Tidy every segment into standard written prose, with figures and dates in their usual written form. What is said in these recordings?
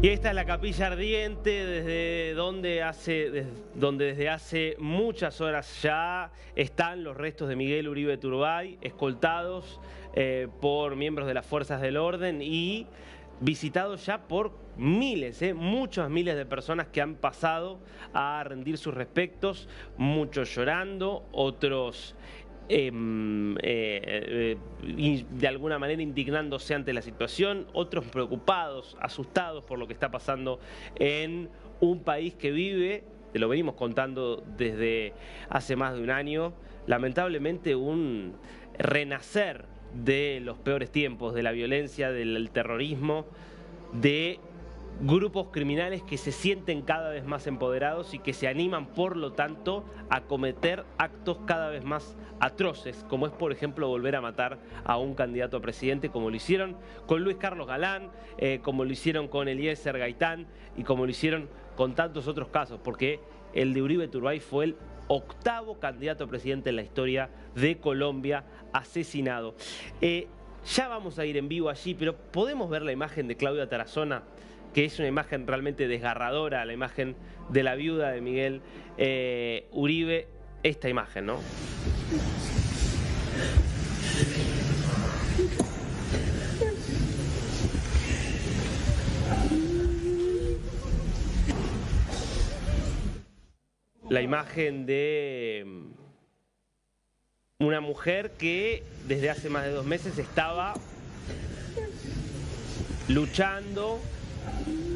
Y esta es la Capilla Ardiente, donde desde hace muchas horas ya están los restos de Miguel Uribe Turbay, escoltados por miembros de las fuerzas del orden y visitados ya por miles, muchas miles de personas que han pasado a rendir sus respetos, muchos llorando, otros de alguna manera indignándose ante la situación, otros preocupados, asustados por lo que está pasando en un país que vive, te lo venimos contando desde hace más de un año, lamentablemente un renacer de los peores tiempos, de la violencia, del terrorismo, de grupos criminales que se sienten cada vez más empoderados y que se animan, por lo tanto, a cometer actos cada vez más atroces, como es, por ejemplo, volver a matar a un candidato a presidente, como lo hicieron con Luis Carlos Galán, como lo hicieron con Eliezer Gaitán y como lo hicieron con tantos otros casos, porque el de Uribe Turbay fue el octavo candidato a presidente en la historia de Colombia asesinado. Ya vamos a ir en vivo allí, pero podemos ver la imagen de Claudia Tarazona, que es una imagen realmente desgarradora, la imagen de la viuda de Miguel Uribe, esta imagen, ¿no? La imagen de una mujer que desde hace más de 2 meses estaba luchando,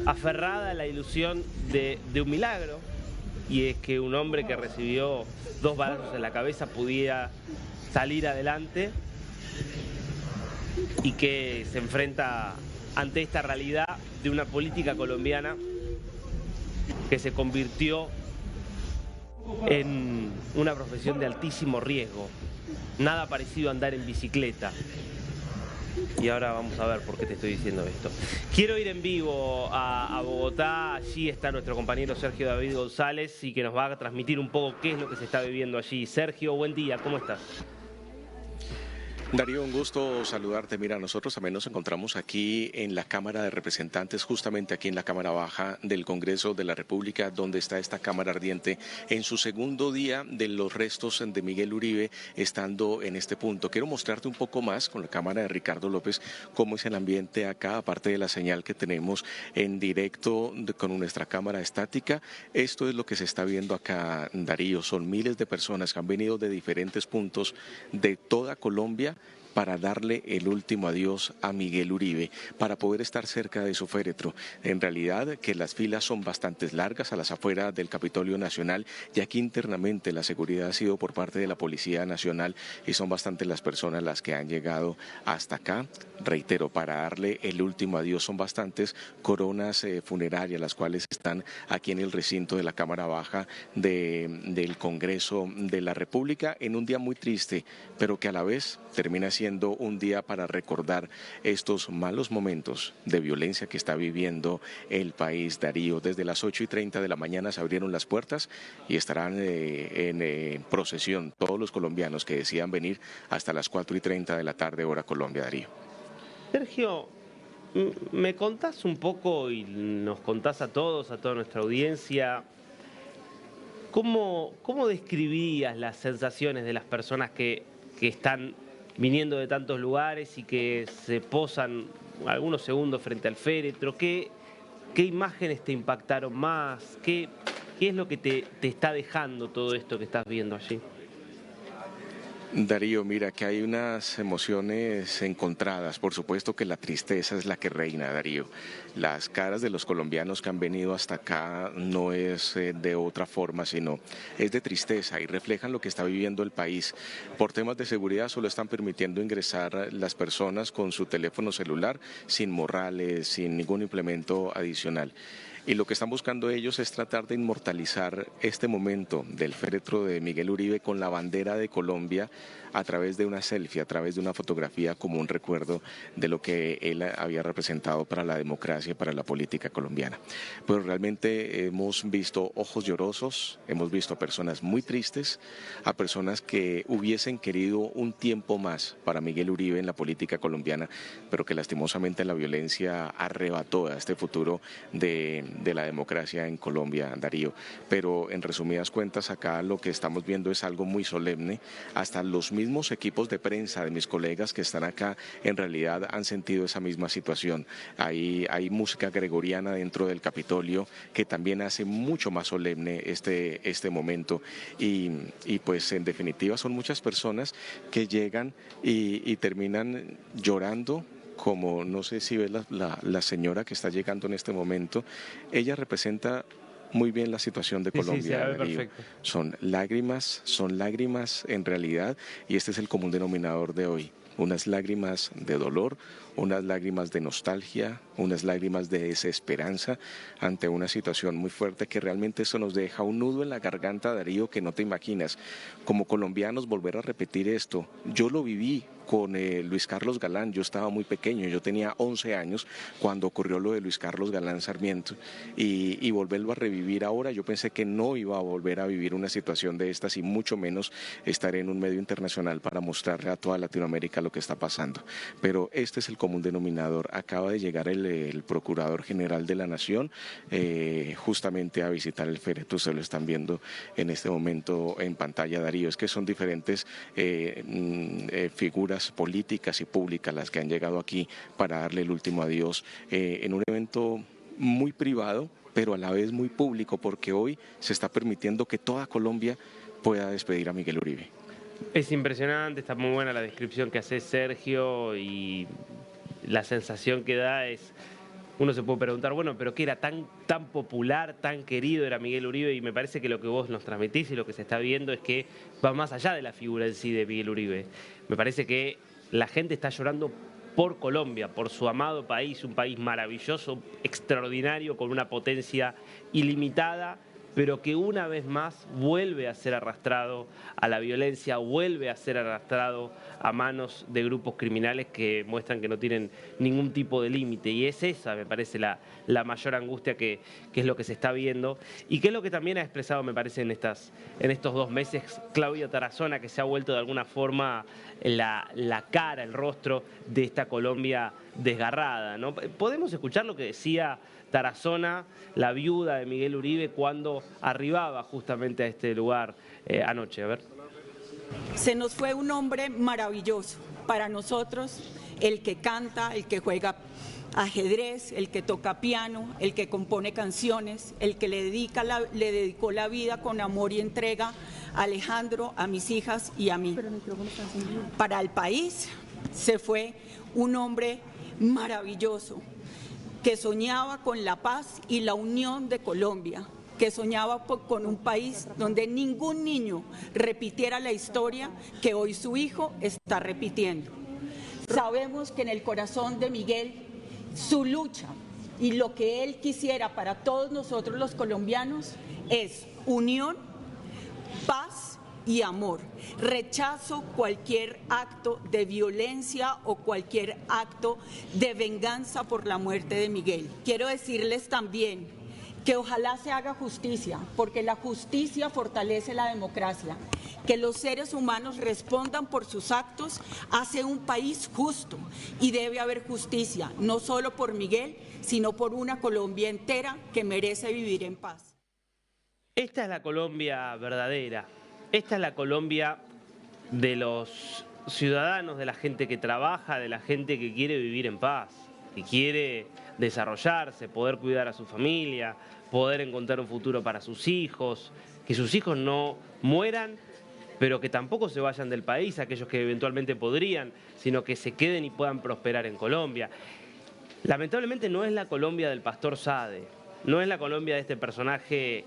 aferrada a la ilusión de un milagro, y es que un hombre que recibió 2 balazos en la cabeza pudiera salir adelante y que se enfrenta ante esta realidad de una política colombiana que se convirtió en una profesión de altísimo riesgo, nada parecido a andar en bicicleta. Y ahora vamos a ver por qué te estoy diciendo esto. Quiero ir en vivo a Bogotá, allí está nuestro compañero Sergio David González y que nos va a transmitir un poco qué es lo que se está viviendo allí. Sergio, buen día, ¿cómo estás? Darío, un gusto saludarte. Mira, nosotros también nos encontramos aquí en la Cámara de Representantes, justamente aquí en la Cámara Baja del Congreso de la República, donde está esta Cámara Ardiente en su segundo día de los restos de Miguel Uribe, estando en este punto. Quiero mostrarte un poco más con la cámara de Ricardo López cómo es el ambiente acá, aparte de la señal que tenemos en directo con nuestra cámara estática. Esto es lo que se está viendo acá, Darío. Son miles de personas que han venido de diferentes puntos de toda Colombia para darle el último adiós a Miguel Uribe, para poder estar cerca de su féretro. En realidad que las filas son bastante largas a las afueras del Capitolio Nacional, y aquí internamente la seguridad ha sido por parte de la Policía Nacional y son bastantes las personas las que han llegado hasta acá. Reitero, para darle el último adiós. Son bastantes coronas funerarias las cuales están aquí en el recinto de la Cámara Baja del Congreso de la República, en un día muy triste, pero que a la vez termina siendo un día para recordar estos malos momentos de violencia que está viviendo el país, Darío. Desde las 8:30 de la mañana se abrieron las puertas y estarán en procesión todos los colombianos que decidan venir hasta las 4:30 de la tarde, hora Colombia, Darío. Sergio, ¿me contás un poco y nos contás a todos, a toda nuestra audiencia, cómo describías las sensaciones de las personas que están viniendo de tantos lugares y que se posan algunos segundos frente al féretro? ¿Qué imágenes te impactaron más? ¿Qué es lo que te está dejando todo esto que estás viendo allí? Darío, mira que hay unas emociones encontradas. Por supuesto que la tristeza es la que reina, Darío. Las caras de los colombianos que han venido hasta acá no es de otra forma, sino es de tristeza, y reflejan lo que está viviendo el país. Por temas de seguridad solo están permitiendo ingresar las personas con su teléfono celular, sin morrales, sin ningún implemento adicional. Y lo que están buscando ellos es tratar de inmortalizar este momento del féretro de Miguel Uribe con la bandera de Colombia a través de una selfie, a través de una fotografía como un recuerdo de lo que él había representado para la democracia y para la política colombiana. Pero realmente hemos visto ojos llorosos, hemos visto a personas muy tristes, a personas que hubiesen querido un tiempo más para Miguel Uribe en la política colombiana, pero que lastimosamente la violencia arrebató a este futuro de la democracia en Colombia, Darío. Pero en resumidas cuentas, acá lo que estamos viendo es algo muy solemne. Hasta los mismos equipos de prensa de mis colegas que están acá en realidad han sentido esa misma situación. Hay música gregoriana dentro del Capitolio que también hace mucho más solemne este momento y pues en definitiva son muchas personas que llegan y terminan llorando, como no sé si ves la señora que está llegando en este momento. Ella representa muy bien la situación de Colombia, Darío. Son lágrimas en realidad, y este es el común denominador de hoy. Unas lágrimas de dolor, unas lágrimas de nostalgia, unas lágrimas de desesperanza ante una situación muy fuerte que realmente eso nos deja un nudo en la garganta, Darío, que no te imaginas. Como colombianos volver a repetir esto, yo lo viví con Luis Carlos Galán. Yo estaba muy pequeño, yo tenía 11 años cuando ocurrió lo de Luis Carlos Galán Sarmiento, y volverlo a revivir ahora, yo pensé que no iba a volver a vivir una situación de estas y mucho menos estar en un medio internacional para mostrarle a toda Latinoamérica lo que está pasando. Pero este es el común denominador. Acaba de llegar el Procurador General de la Nación justamente a visitar el féretro. Se lo están viendo en este momento en pantalla, Darío. Es que son diferentes figuras políticas y públicas las que han llegado aquí para darle el último adiós en un evento muy privado, pero a la vez muy público, porque hoy se está permitiendo que toda Colombia pueda despedir a Miguel Uribe. Es impresionante, está muy buena la descripción que hace Sergio, y la sensación que da es, uno se puede preguntar, bueno, pero ¿qué era tan popular, tan querido era Miguel Uribe? Y me parece que lo que vos nos transmitís y lo que se está viendo es que va más allá de la figura en sí de Miguel Uribe. Me parece que la gente está llorando por Colombia, por su amado país, un país maravilloso, extraordinario, con una potencia ilimitada, pero que una vez más vuelve a ser arrastrado a la violencia, vuelve a ser arrastrado a manos de grupos criminales que muestran que no tienen ningún tipo de límite. Y es esa, me parece, la mayor angustia que es lo que se está viendo, y que es lo que también ha expresado, me parece, en estos 2 meses, Claudia Tarazona, que se ha vuelto de alguna forma la cara, el rostro de esta Colombia desgarrada, ¿no? Podemos escuchar lo que decía Tarazona, la viuda de Miguel Uribe, cuando arribaba justamente a este lugar anoche. A ver. Se nos fue un hombre maravilloso para nosotros, el que canta, el que juega ajedrez, el que toca piano, el que compone canciones, el que le dedicó la vida con amor y entrega a Alejandro, a mis hijas y a mí. Para el país se fue un hombre maravilloso, que soñaba con la paz y la unión de Colombia, que soñaba con un país donde ningún niño repitiera la historia que hoy su hijo está repitiendo. Sabemos que en el corazón de Miguel, su lucha y lo que él quisiera para todos nosotros los colombianos es unión, paz y amor. Rechazo cualquier acto de violencia o cualquier acto de venganza por la muerte de Miguel. Quiero decirles también que ojalá se haga justicia, porque la justicia fortalece la democracia. Que los seres humanos respondan por sus actos hace un país justo, y debe haber justicia, no solo por Miguel, sino por una Colombia entera que merece vivir en paz. Esta es la Colombia verdadera. Esta es la Colombia de los ciudadanos, de la gente que trabaja, de la gente que quiere vivir en paz, que quiere desarrollarse, poder cuidar a su familia, poder encontrar un futuro para sus hijos, que sus hijos no mueran, pero que tampoco se vayan del país, aquellos que eventualmente podrían, sino que se queden y puedan prosperar en Colombia. Lamentablemente no es la Colombia del Pastor Saade, no es la Colombia de este personaje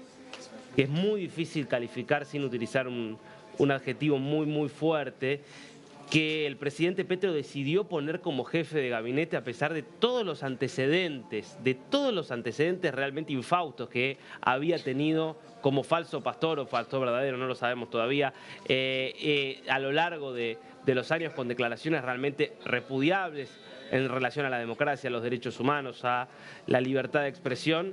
que es muy difícil calificar sin utilizar un adjetivo muy fuerte, que el presidente Petro decidió poner como jefe de gabinete a pesar de todos los antecedentes realmente infaustos que había tenido como falso pastor o pastor verdadero, no lo sabemos todavía, a lo largo de los años, con declaraciones realmente repudiables en relación a la democracia, a los derechos humanos, a la libertad de expresión,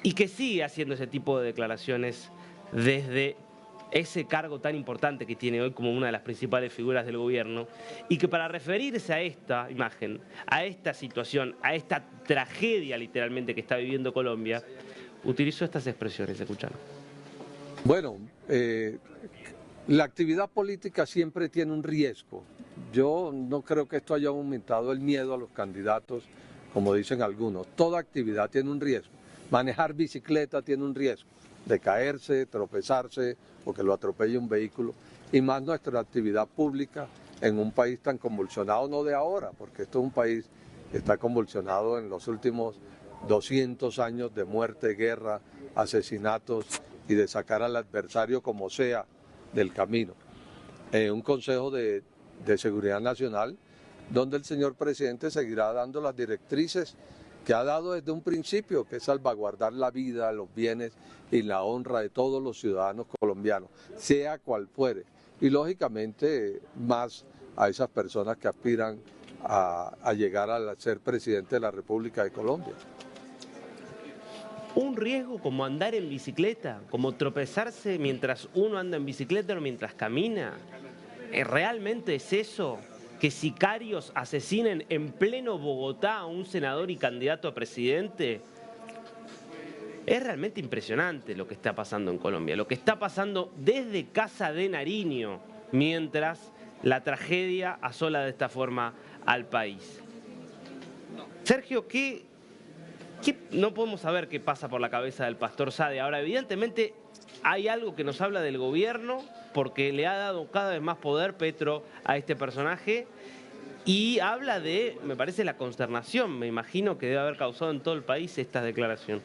y que sigue haciendo ese tipo de declaraciones desde ese cargo tan importante que tiene hoy como una de las principales figuras del gobierno, y que para referirse a esta imagen, a esta situación, a esta tragedia literalmente que está viviendo Colombia, utilizó estas expresiones. Escuchando. Bueno, la actividad política siempre tiene un riesgo. Yo no creo que esto haya aumentado el miedo a los candidatos, como dicen algunos. Toda actividad tiene un riesgo. Manejar bicicleta tiene un riesgo de caerse, tropezarse o que lo atropelle un vehículo. Y más nuestra actividad pública en un país tan convulsionado, no de ahora, porque esto es un país que está convulsionado en los últimos 200 años de muerte, guerra, asesinatos y de sacar al adversario como sea del camino. Un Consejo de Seguridad Nacional donde el señor presidente seguirá dando las directrices que ha dado desde un principio, que es salvaguardar la vida, los bienes y la honra de todos los ciudadanos colombianos, sea cual fuere. Y lógicamente más a esas personas que aspiran a llegar a ser presidente de la República de Colombia. Un riesgo como andar en bicicleta, como tropezarse mientras uno anda en bicicleta o mientras camina. ¿Realmente es eso? Que sicarios asesinen en pleno Bogotá a un senador y candidato a presidente. Es realmente impresionante lo que está pasando en Colombia, lo que está pasando desde Casa de Nariño, mientras la tragedia asola de esta forma al país. Sergio, ¿qué no podemos saber qué pasa por la cabeza del pastor Saade? Ahora, evidentemente, hay algo que nos habla del gobierno, porque le ha dado cada vez más poder Petro a este personaje, y habla de, me parece, la consternación, me imagino, que debe haber causado en todo el país esta declaración.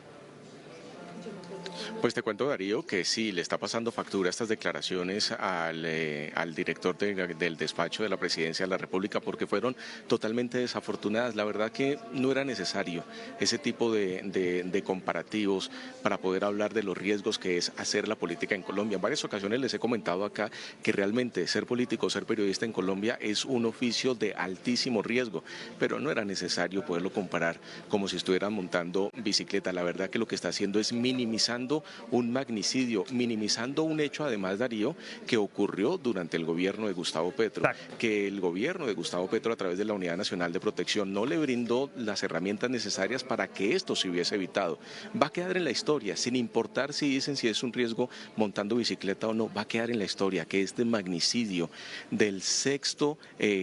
Pues te cuento, Darío, que sí, le está pasando factura estas declaraciones al director del despacho de la Presidencia de la República, porque fueron totalmente desafortunadas. La verdad que no era necesario ese tipo de comparativos para poder hablar de los riesgos que es hacer la política en Colombia. En varias ocasiones les he comentado acá que realmente ser político, ser periodista en Colombia es un oficio de altísimo riesgo, pero no era necesario poderlo comparar como si estuvieran montando bicicleta. La verdad que lo que está haciendo es minimizando un magnicidio, minimizando un hecho, además, Darío, que ocurrió durante el gobierno de Gustavo Petro, que el gobierno de Gustavo Petro, a través de la Unidad Nacional de Protección, no le brindó las herramientas necesarias para que esto se hubiese evitado. Va a quedar en la historia, sin importar si dicen si es un riesgo montando bicicleta o no, va a quedar en la historia que este magnicidio del sexto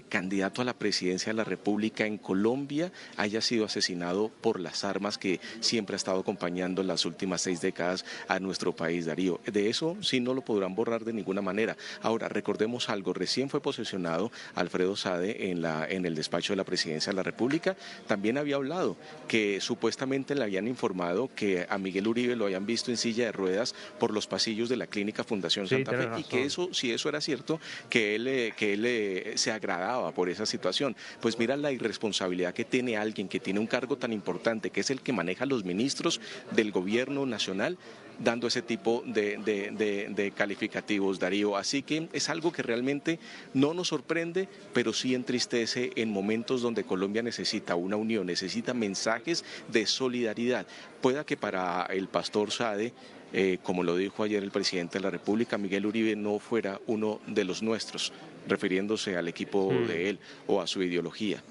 candidato a la presidencia de la República en Colombia haya sido asesinado por las armas que siempre ha estado acompañando en las últimas 6 décadas a nuestro país, Darío. De eso sí no lo podrán borrar de ninguna manera. Ahora, recordemos algo, recién fue posesionado Alfredo Saade en el despacho de la Presidencia de la República. También había hablado que supuestamente le habían informado que a Miguel Uribe lo habían visto en silla de ruedas por los pasillos de la clínica Fundación Santa Fe, y que eso, si eso era cierto, que él se agradaba por esa situación. Pues mira la irresponsabilidad que tiene alguien que tiene un cargo tan importante, que es el que maneja los ministros del gobierno nacional, dando ese tipo de calificativos, Darío. Así que es algo que realmente no nos sorprende, pero sí entristece en momentos donde Colombia necesita una unión, necesita mensajes de solidaridad. Pueda que para el pastor Saade, como lo dijo ayer el presidente de la República, Miguel Uribe no fuera uno de los nuestros, refiriéndose al equipo de él o a su ideología.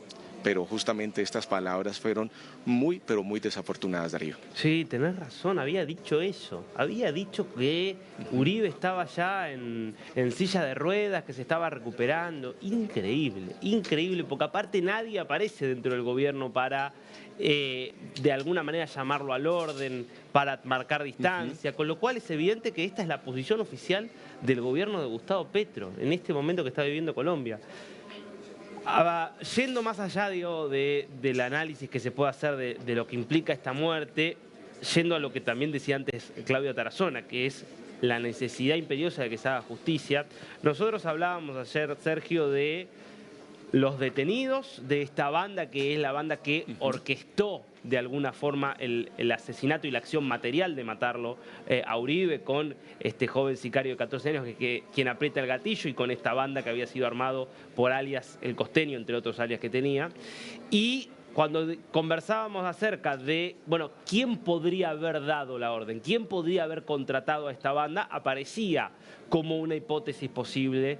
Pero justamente estas palabras fueron muy, pero muy desafortunadas, Darío. Sí, tenés razón, había dicho eso. Había dicho que Uribe estaba ya en silla de ruedas, que se estaba recuperando. Increíble, increíble, porque aparte nadie aparece dentro del gobierno para, de alguna manera, llamarlo al orden, para marcar distancia, con lo cual es evidente que esta es la posición oficial del gobierno de Gustavo Petro, en este momento que está viviendo Colombia. Yendo más allá, digo, del análisis que se puede hacer de lo que implica esta muerte, yendo a lo que también decía antes Claudia Tarazona, que es la necesidad imperiosa de que se haga justicia. Nosotros hablábamos ayer, Sergio, de los detenidos de esta banda, que es la banda que orquestó de alguna forma el asesinato y la acción material de matarlo a Uribe, con este joven sicario de 14 años quien aprieta el gatillo, y con esta banda que había sido armado por alias El Costeño, entre otros alias que tenía. Y cuando conversábamos acerca de, bueno, quién podría haber dado la orden, quién podría haber contratado a esta banda, aparecía como una hipótesis posible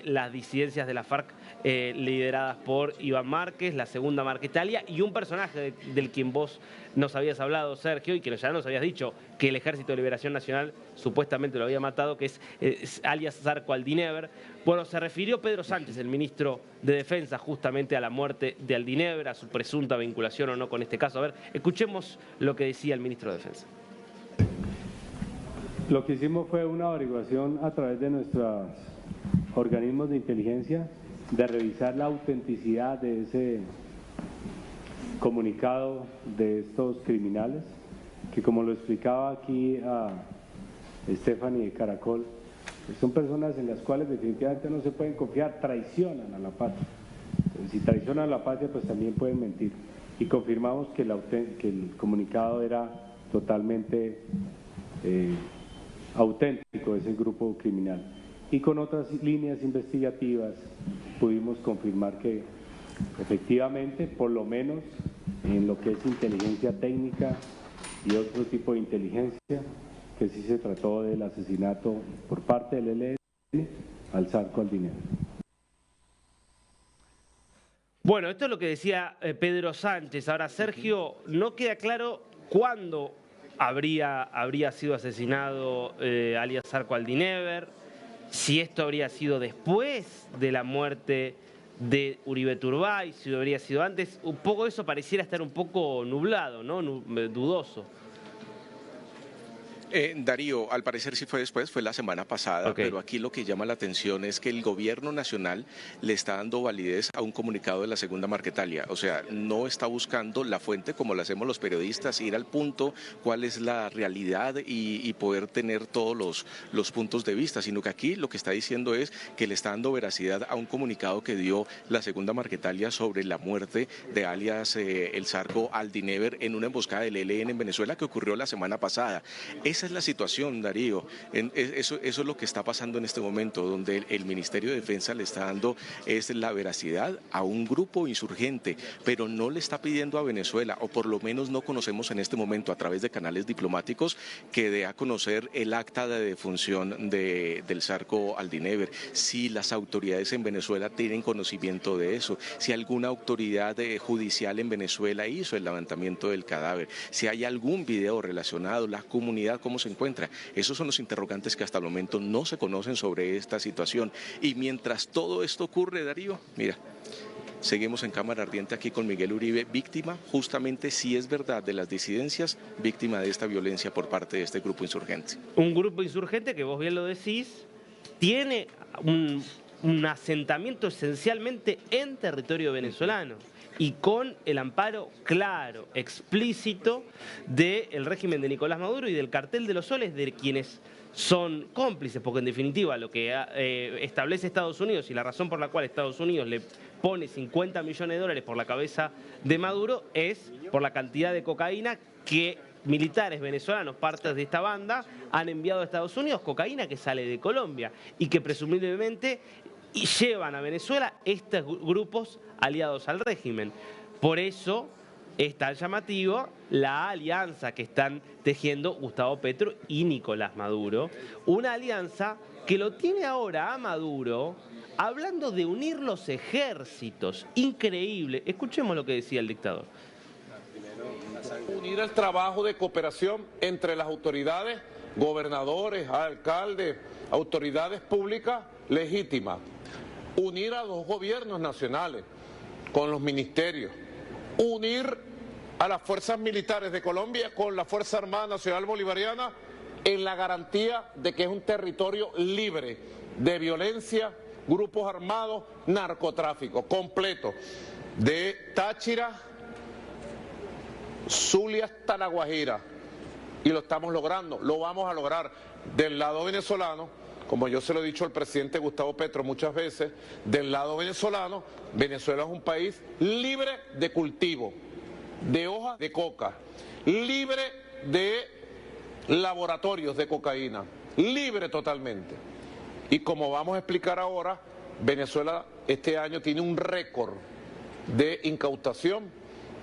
las disidencias de la FARC lideradas por Iván Márquez, la segunda Marquetalia, y un personaje del quien vos nos habías hablado, Sergio, y que ya nos habías dicho que el Ejército de Liberación Nacional supuestamente lo había matado, que es alias Zarco Aldinever. Bueno, se refirió Pedro Sánchez, el ministro de Defensa, justamente a la muerte de Aldinever, a su presunta vinculación o no con este caso. A ver, escuchemos lo que decía el ministro de Defensa. Lo que hicimos fue una averiguación a través de nuestros organismos de inteligencia, de revisar la autenticidad de ese comunicado de estos criminales, que como lo explicaba aquí a Stephanie de Caracol, son personas en las cuales definitivamente no se pueden confiar, traicionan a la patria. Si traicionan a la patria, pues también pueden mentir. Y confirmamos que el comunicado era totalmente auténtico de ese grupo criminal. Y con otras líneas investigativas pudimos confirmar que efectivamente, por lo menos en lo que es inteligencia técnica y otro tipo de inteligencia, que sí se trató del asesinato por parte del ELN al Zarco Aldinever. Bueno, esto es lo que decía Pedro Sánchez. Ahora, Sergio, no queda claro cuándo habría sido asesinado alias Zarco Aldinever, si esto habría sido después de la muerte de Uribe Turbay, si habría sido antes. Un poco eso pareciera estar un poco nublado, ¿no? Dudoso. Darío, al parecer sí fue después, fue la semana pasada, Okay. Pero aquí lo que llama la atención es que el gobierno nacional le está dando validez a un comunicado de la segunda Marquetalia, o sea, no está buscando la fuente como lo hacemos los periodistas, ir al punto, cuál es la realidad y poder tener todos los puntos de vista, sino que aquí lo que está diciendo es que le está dando veracidad a un comunicado que dio la segunda Marquetalia sobre la muerte de alias el Zarco Aldinever en una emboscada del ELN en Venezuela que ocurrió la semana pasada. Esa es la situación, Darío. Eso es lo que está pasando en este momento, donde el Ministerio de Defensa le está dando la veracidad a un grupo insurgente, pero no le está pidiendo a Venezuela, o por lo menos no conocemos en este momento a través de canales diplomáticos, que dé a conocer el acta de defunción del Zarco Aldinever. Si las autoridades en Venezuela tienen conocimiento de eso, si alguna autoridad judicial en Venezuela hizo el levantamiento del cadáver, si hay algún video relacionado, la comunidad cómo se encuentra. Esos son los interrogantes que hasta el momento no se conocen sobre esta situación. Y mientras todo esto ocurre, Darío, mira, seguimos en cámara ardiente aquí con Miguel Uribe, víctima, justamente, si es verdad, de las disidencias, víctima de esta violencia por parte de este grupo insurgente. Un grupo insurgente que vos bien lo decís, tiene un asentamiento esencialmente en territorio venezolano y con el amparo claro, explícito del régimen de Nicolás Maduro y del cartel de los soles, de quienes son cómplices, porque en definitiva lo que establece Estados Unidos y la razón por la cual Estados Unidos le pone 50 millones de dólares por la cabeza de Maduro es por la cantidad de cocaína que militares venezolanos, partes de esta banda, han enviado a Estados Unidos, cocaína que sale de Colombia y que presumiblemente llevan a Venezuela estos grupos aliados al régimen. Por eso es tan llamativo la alianza que están tejiendo Gustavo Petro y Nicolás Maduro, una alianza que lo tiene ahora a Maduro hablando de unir los ejércitos. Increíble. Escuchemos lo que decía el dictador. Unir el trabajo de cooperación entre las autoridades, gobernadores, alcaldes, autoridades públicas legítimas. Unir a los gobiernos nacionales con los ministerios. Unir a las fuerzas militares de Colombia con la Fuerza Armada Nacional Bolivariana en la garantía de que es un territorio libre de violencia, grupos armados, narcotráfico, completo, de Táchira, Zulia hasta La Guajira, y lo estamos logrando, lo vamos a lograr. Del lado venezolano, como yo se lo he dicho al presidente Gustavo Petro muchas veces, del lado venezolano, Venezuela es un país libre de cultivo, de hoja de coca, libre de laboratorios de cocaína, libre totalmente. Y como vamos a explicar ahora, Venezuela este año tiene un récord de incautación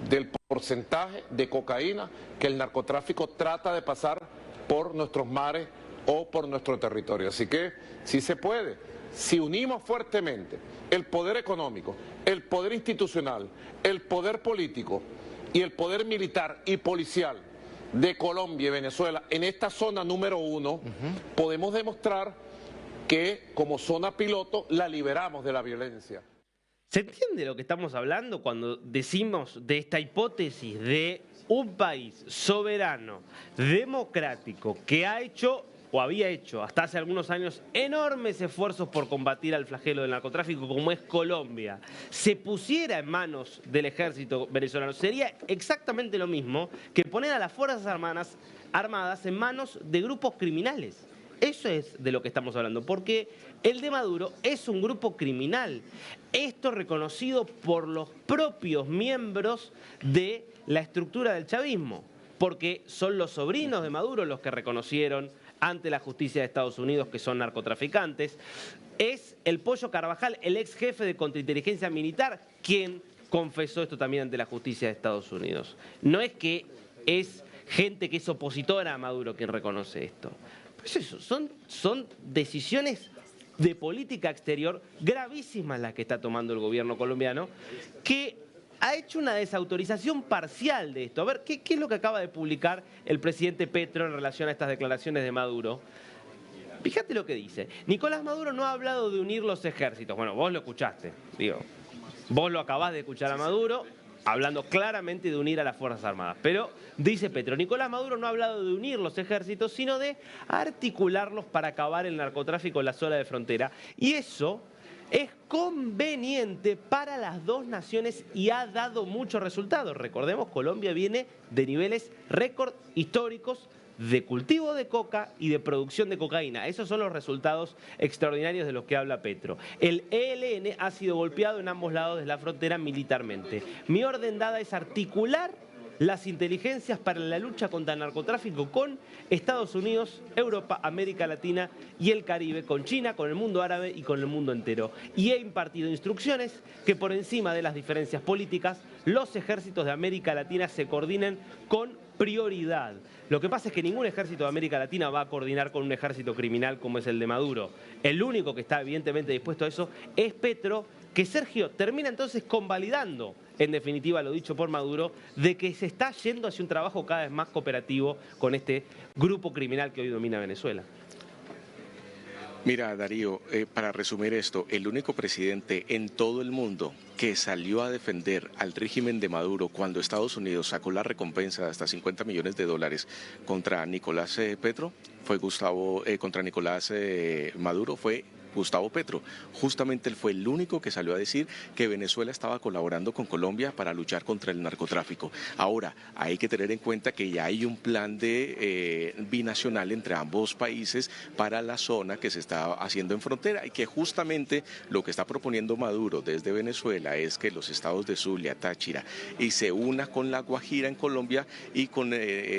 del porcentaje de cocaína que el narcotráfico trata de pasar por nuestros mares o por nuestro territorio. Así que sí se puede. Si unimos fuertemente el poder económico, el poder institucional, el poder político y el poder militar y policial de Colombia y Venezuela en esta zona número 1, podemos demostrar que como zona piloto la liberamos de la violencia. ¿Se entiende lo que estamos hablando cuando decimos de esta hipótesis de un país soberano, democrático, que ha hecho o había hecho hasta hace algunos años enormes esfuerzos por combatir al flagelo del narcotráfico como es Colombia, se pusiera en manos del ejército venezolano? Sería exactamente lo mismo que poner a las Fuerzas Armadas en manos de grupos criminales. Eso es de lo que estamos hablando, porque el de Maduro es un grupo criminal. Esto reconocido por los propios miembros de la estructura del chavismo, porque son los sobrinos de Maduro los que reconocieron ante la justicia de Estados Unidos que son narcotraficantes. Es el Pollo Carvajal, el ex jefe de contrainteligencia militar, quien confesó esto también ante la justicia de Estados Unidos. No es que es gente que es opositora a Maduro quien reconoce esto. Pues eso, son decisiones de política exterior gravísimas las que está tomando el gobierno colombiano, que ha hecho una desautorización parcial de esto. A ver, ¿qué es lo que acaba de publicar el presidente Petro en relación a estas declaraciones de Maduro? Fíjate lo que dice. Nicolás Maduro no ha hablado de unir los ejércitos. Bueno, vos lo escuchaste, digo. Vos lo acabás de escuchar a Maduro hablando claramente de unir a las Fuerzas Armadas. Pero, dice Petro, Nicolás Maduro no ha hablado de unir los ejércitos, sino de articularlos para acabar el narcotráfico en la zona de frontera. Y eso es conveniente para las dos naciones y ha dado muchos resultados. Recordemos, Colombia viene de niveles récord históricos de cultivo de coca y de producción de cocaína. Esos son los resultados extraordinarios de los que habla Petro. El ELN ha sido golpeado en ambos lados de la frontera militarmente. Mi orden dada es articular las inteligencias para la lucha contra el narcotráfico con Estados Unidos, Europa, América Latina y el Caribe, con China, con el mundo árabe y con el mundo entero. Y he impartido instrucciones que por encima de las diferencias políticas, los ejércitos de América Latina se coordinen con prioridad. Lo que pasa es que ningún ejército de América Latina va a coordinar con un ejército criminal como es el de Maduro. El único que está evidentemente dispuesto a eso es Petro, que Sergio termina entonces convalidando, en definitiva lo dicho por Maduro, de que se está yendo hacia un trabajo cada vez más cooperativo con este grupo criminal que hoy domina Venezuela. Mira, Darío, para resumir esto, el único presidente en todo el mundo que salió a defender al régimen de Maduro cuando Estados Unidos sacó la recompensa de hasta $50 millones contra Nicolás Petro, contra Nicolás Maduro, fue Gustavo Petro. Justamente él fue el único que salió a decir que Venezuela estaba colaborando con Colombia para luchar contra el narcotráfico. Ahora, hay que tener en cuenta que ya hay un plan de binacional entre ambos países para la zona que se está haciendo en frontera y que justamente lo que está proponiendo Maduro desde Venezuela es que los estados de Zulia, Táchira y se una con La Guajira en Colombia y con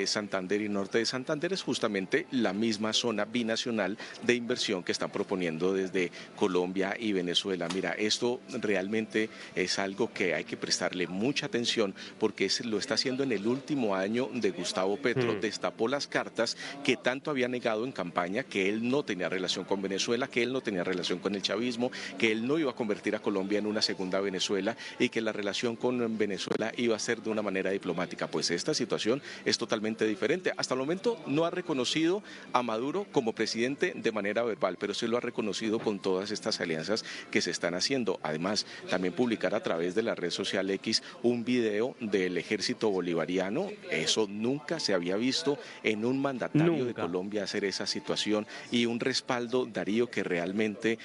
Santander y norte de Santander es justamente la misma zona binacional de inversión que están proponiendo desde Colombia y Venezuela. Mira, esto realmente es algo que hay que prestarle mucha atención porque lo está haciendo en el último año de Gustavo Petro. Destapó las cartas que tanto había negado en campaña, que él no tenía relación con Venezuela, que él no tenía relación con el chavismo, que él no iba a convertir a Colombia en una segunda Venezuela y que la relación con Venezuela iba a ser de una manera diplomática. Pues esta situación es totalmente diferente. Hasta el momento no ha reconocido a Maduro como presidente de manera verbal, pero sí lo ha reconocido comprometido con todas estas alianzas que se están haciendo. Además, también publicar a través de la red social X un video del ejército bolivariano. Eso nunca se había visto en un mandatario de Colombia hacer esa situación, y un respaldo, Darío, que realmente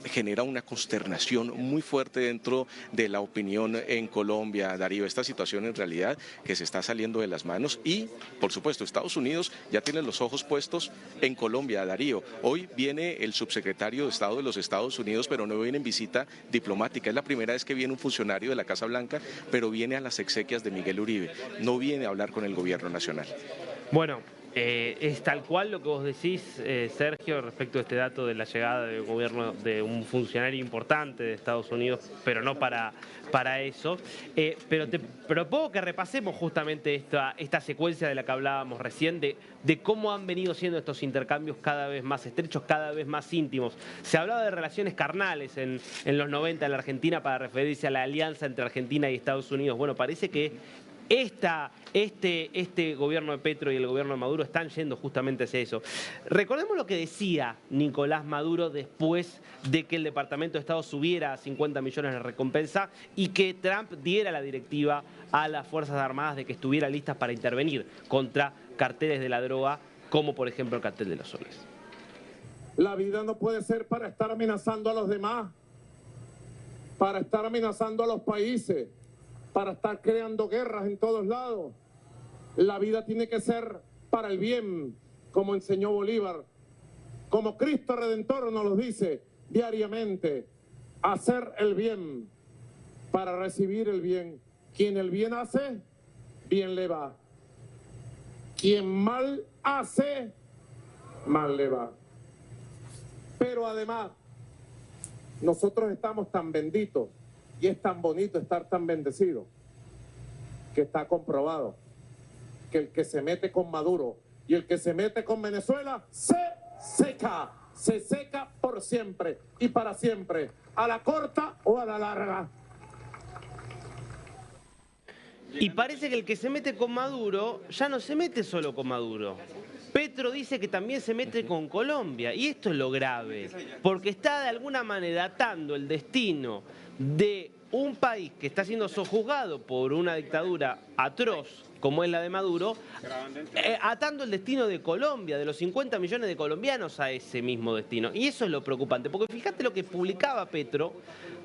genera una consternación muy fuerte dentro de la opinión en Colombia. Darío, esta situación en realidad que se está saliendo de las manos, y por supuesto Estados Unidos ya tiene los ojos puestos en Colombia. Darío, hoy viene el subsecretario de Estado de los Estados Unidos, pero no viene en visita diplomática. Es la primera vez que viene un funcionario de la Casa Blanca, pero viene a las exequias de Miguel Uribe, no viene a hablar con el gobierno nacional. Bueno, es tal cual lo que vos decís, Sergio, respecto a este dato de la llegada del gobierno de un funcionario importante de Estados Unidos, pero no para eso. Pero te propongo que repasemos justamente esta secuencia de la que hablábamos recién, de cómo han venido siendo estos intercambios cada vez más estrechos, cada vez más íntimos. Se hablaba de relaciones carnales en los 90 en la Argentina para referirse a la alianza entre Argentina y Estados Unidos. Bueno, parece que este gobierno de Petro y el gobierno de Maduro están yendo justamente hacia eso. Recordemos lo que decía Nicolás Maduro después de que el Departamento de Estado subiera a 50 millones de recompensa y que Trump diera la directiva a las Fuerzas Armadas de que estuvieran listas para intervenir contra carteles de la droga, como por ejemplo el cartel de los soles. La vida no puede ser para estar amenazando a los demás, para estar amenazando a los países, para estar creando guerras en todos lados. La vida tiene que ser para el bien, como enseñó Bolívar, como Cristo Redentor nos lo dice diariamente: hacer el bien para recibir el bien. Quien el bien hace, bien le va. Quien mal hace, mal le va. Pero además, nosotros estamos tan benditos y es tan bonito estar tan bendecido, que está comprobado que el que se mete con Maduro y el que se mete con Venezuela se seca por siempre y para siempre, a la corta o a la larga. Y parece que el que se mete con Maduro ya no se mete solo con Maduro. Petro dice que también se mete con Colombia, y esto es lo grave, porque está de alguna manera atando el destino de un país que está siendo sojuzgado por una dictadura atroz como es la de Maduro, atando el destino de Colombia, de los 50 millones de colombianos a ese mismo destino. Y eso es lo preocupante, porque fíjate lo que publicaba Petro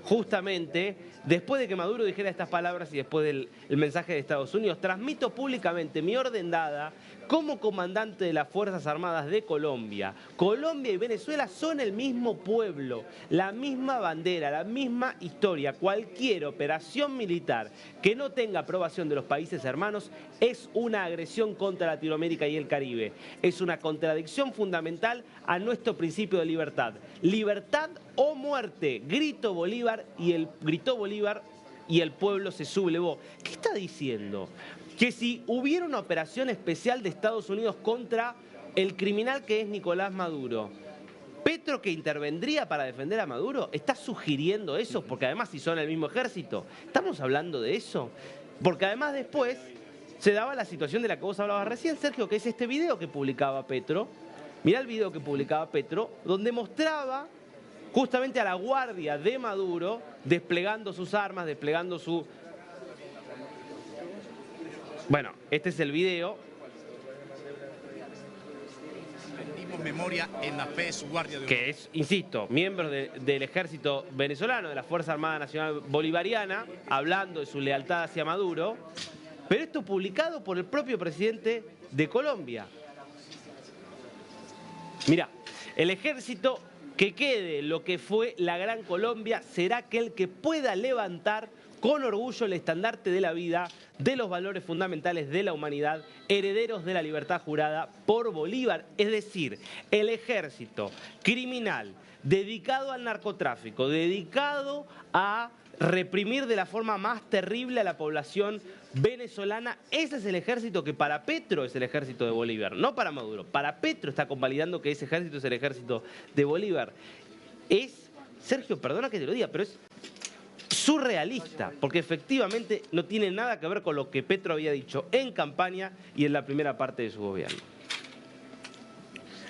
justamente después de que Maduro dijera estas palabras y después del mensaje de Estados Unidos: transmito públicamente mi orden dada como comandante de las Fuerzas Armadas de Colombia. Colombia y Venezuela son el mismo pueblo, la misma bandera, la misma historia. Cualquier operación militar que no tenga aprobación de los países hermanos es una agresión contra Latinoamérica y el Caribe. Es una contradicción fundamental a nuestro principio de libertad. Libertad o muerte, gritó Bolívar y el pueblo se sublevó. ¿Qué está diciendo? Que si hubiera una operación especial de Estados Unidos contra el criminal que es Nicolás Maduro, ¿Petro que intervendría para defender a Maduro? ¿Está sugiriendo eso? Porque además si son el mismo ejército, ¿estamos hablando de eso? Porque además después se daba la situación de la que vos hablabas recién, Sergio, que es este video que publicaba Petro. Mirá el video que publicaba Petro, donde mostraba justamente a la guardia de Maduro desplegando sus armas, desplegando su... Bueno, este es el video. Rendimos memoria en la fe de su guardia de honor. Que es, insisto, miembros del ejército venezolano, de la Fuerza Armada Nacional Bolivariana, hablando de su lealtad hacia Maduro. Pero esto publicado por el propio presidente de Colombia. Mirá, el ejército que quede lo que fue la Gran Colombia será aquel que pueda levantar con orgullo el estandarte de la vida, de los valores fundamentales de la humanidad, herederos de la libertad jurada por Bolívar. Es decir, el ejército criminal dedicado al narcotráfico, dedicado a reprimir de la forma más terrible a la población venezolana. Ese es el ejército que para Petro es el ejército de Bolívar, no para Maduro. Para Petro está convalidando que ese ejército es el ejército de Bolívar. Es, Sergio, perdona que te lo diga, pero es surrealista, porque efectivamente no tiene nada que ver con lo que Petro había dicho en campaña y en la primera parte de su gobierno.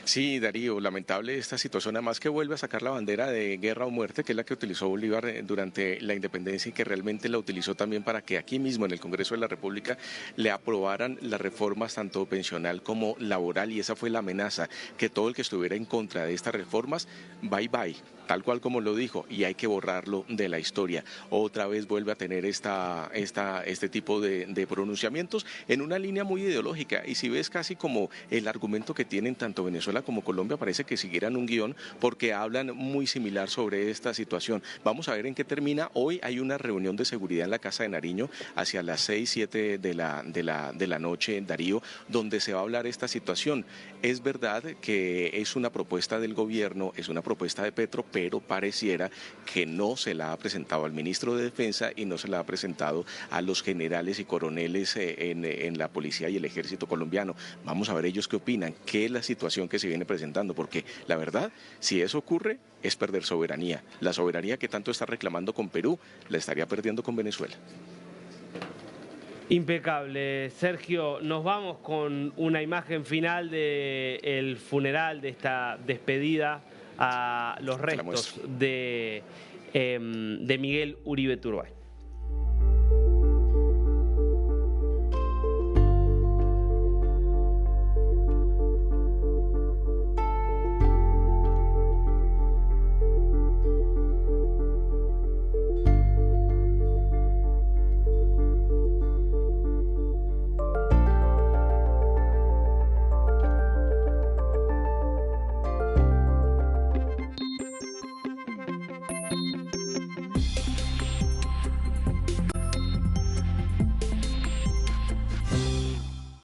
Sí, Darío, lamentable esta situación, además que vuelve a sacar la bandera de guerra o muerte, que es la que utilizó Bolívar durante la independencia y que realmente la utilizó también para que aquí mismo en el Congreso de la República le aprobaran las reformas tanto pensional como laboral, y esa fue la amenaza, que todo el que estuviera en contra de estas reformas, bye bye, tal cual como lo dijo, y hay que borrarlo de la historia. Otra vez vuelve a tener este tipo de pronunciamientos en una línea muy ideológica, y si ves casi como el argumento que tienen tanto Venezuela como Colombia, parece que siguieran un guión porque hablan muy similar sobre esta situación. Vamos a ver en qué termina. Hoy hay una reunión de seguridad en la Casa de Nariño hacia las 6, 7 de la noche, Darío, donde se va a hablar esta situación. Es verdad que es una propuesta del gobierno, es una propuesta de Petro, pero pareciera que no se la ha presentado al ministro de Defensa y no se la ha presentado a los generales y coroneles en la policía y el ejército colombiano. Vamos a ver ellos qué opinan, qué es la situación que se viene presentando, porque la verdad, si eso ocurre, es perder soberanía. La soberanía que tanto está reclamando con Perú, la estaría perdiendo con Venezuela. Impecable. Sergio, nos vamos con una imagen final del funeral, de esta despedida a los restos de Miguel Uribe Turbay.